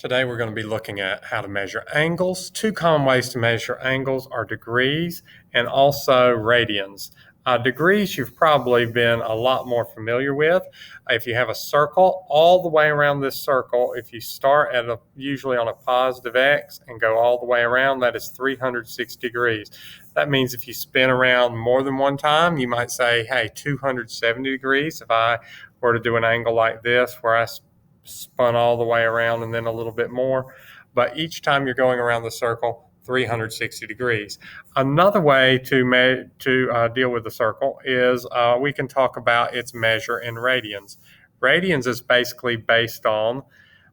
Today we're going to be looking at how to measure angles. Two common ways to measure angles are degrees and also radians. Degrees you've probably been a lot more familiar with. If you have a circle, all the way around this circle, if you start at usually on a positive x and go all the way around, that is 360 degrees. That means if you spin around more than one time, you might say, hey, 270 degrees. If I were to do an angle like this where I spun all the way around and then a little bit more, but each time you're going around the circle 360 degrees. Another way to deal with the circle is we can talk about its measure in radians. Radians is basically based on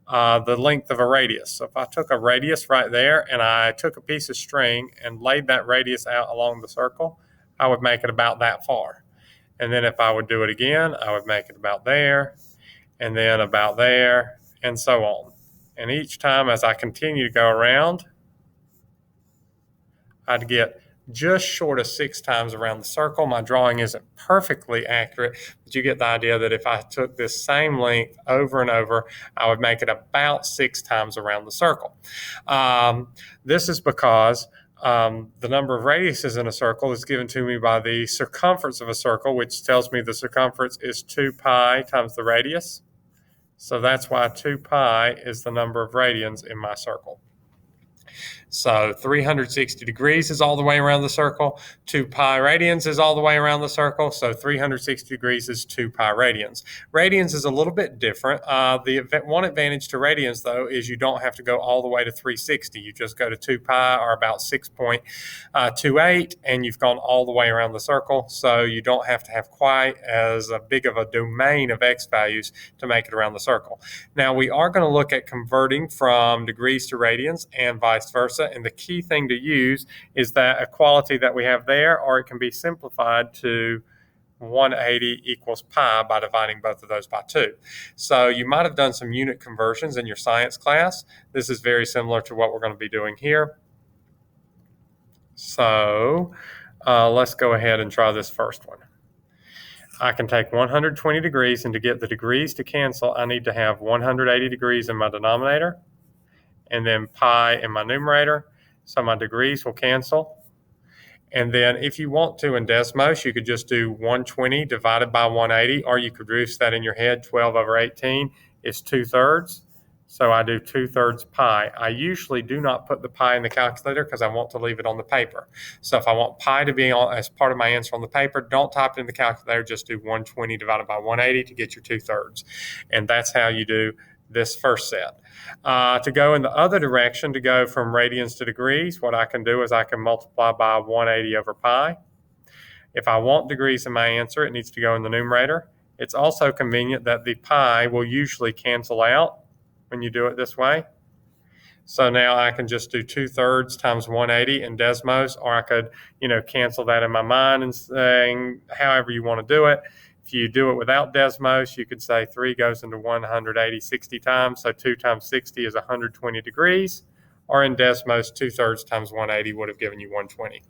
the length of a radius. So if I took a radius right there and I took a piece of string and laid that radius out along the circle, I would make it about that far. And then if I would do it again, I would make it about there, and then about there, and so on. And each time as I continue to go around, I'd get just short of 6 times around the circle. My drawing isn't perfectly accurate, but you get the idea that if I took this same length over and over, I would make it about 6 times around the circle. This is because the number of radiuses in a circle is given to me by the circumference of a circle, which tells me the circumference is 2 pi times the radius. So that's why 2 pi is the number of radians in my circle. So 360 degrees is all the way around the circle. 2 pi radians is all the way around the circle. So 360 degrees is 2 pi radians. Radians is a little bit different. The one advantage to radians, though, is you don't have to go all the way to 360. You just go to 2 pi or about 6.28, and you've gone all the way around the circle. So you don't have to have quite as big of a domain of x values to make it around the circle. Now, we are going to look at converting from degrees to radians and vice versa. And the key thing to use is that equality that we have there, or it can be simplified to 180 equals pi by dividing both of those by 2. So you might have done some unit conversions in your science class. This is very similar to what we're going to be doing here. So let's go ahead and try this first one. I can take 120 degrees, and to get the degrees to cancel, I need to have 180 degrees in my denominator and then pi in my numerator. So my degrees will cancel. And then if you want to in Desmos, you could just do 120 divided by 180, or you could reduce that in your head. 12 over 18 is 2/3. So I do 2/3 pi. I usually do not put the pi in the calculator because I want to leave it on the paper. So if I want pi to be as part of my answer on the paper, don't type it in the calculator. Just do 120 divided by 180 to get your 2/3. And that's how you do this first set. To go in the other direction, to go from radians to degrees, what I can do is I can multiply by 180 over pi. If I want degrees in my answer, it needs to go in the numerator. It's also convenient that the pi will usually cancel out when you do it this way. So now I can just do 2/3 times 180 in Desmos, or I could, cancel that in my mind and saying however you want to do it. If you do it without Desmos, you could say 3 goes into 180 60 times. So 2 times 60 is 120 degrees. Or in Desmos, 2/3 times 180 would have given you 120.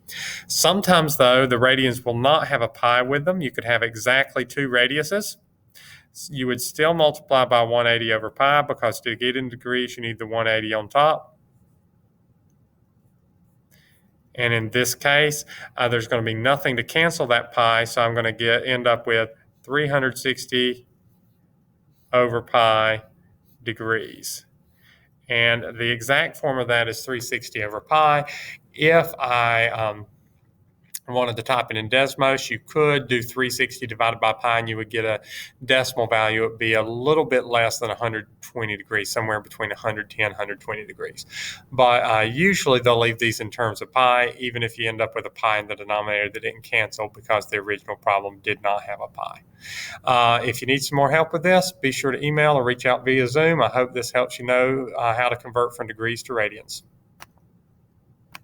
Sometimes, though, the radians will not have a pi with them. You could have exactly 2 radiuses. You would still multiply by 180 over pi because to get in degrees, you need the 180 on top. And in this case, there's going to be nothing to cancel that pi, so I'm going to end up with 360 over pi degrees. And the exact form of that is 360 over pi. If I wanted to type it in Desmos, you could do 360 divided by pi, and you would get a decimal value. It would be a little bit less than 120 degrees, somewhere between 110 and 120 degrees. But usually they'll leave these in terms of pi, even if you end up with a pi in the denominator that didn't cancel because the original problem did not have a pi. If you need some more help with this, be sure to email or reach out via Zoom. I hope this helps you know how to convert from degrees to radians.